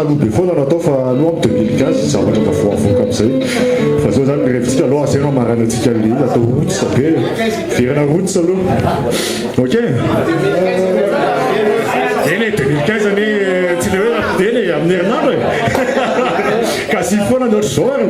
Be foana natao fa aloha amin'ny 2015 zavatra tafoafoaka am'izay fa zao zany mirevintsika aloha asena maranantsika le atao rotsy be verana rotsy aloha ok eny 2015 ane tsy le hoe rapideny amin'ny herinandro e kasi foana ny ohatry zao ary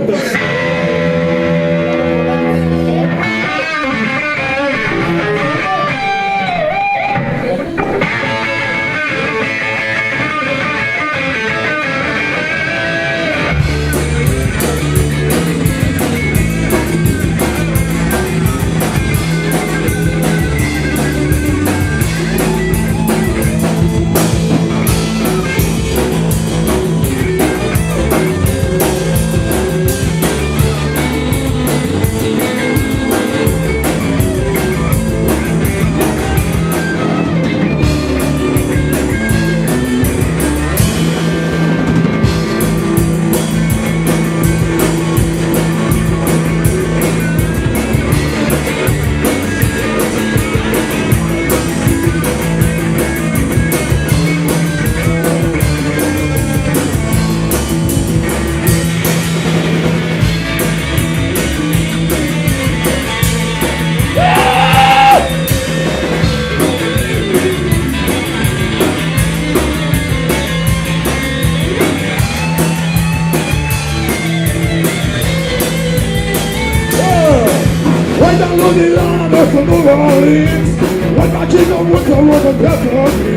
from New Orleans, when my kingdom was a road of pepperoni.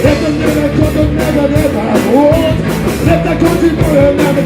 If the nigga could have never let my vote, let the country burn and the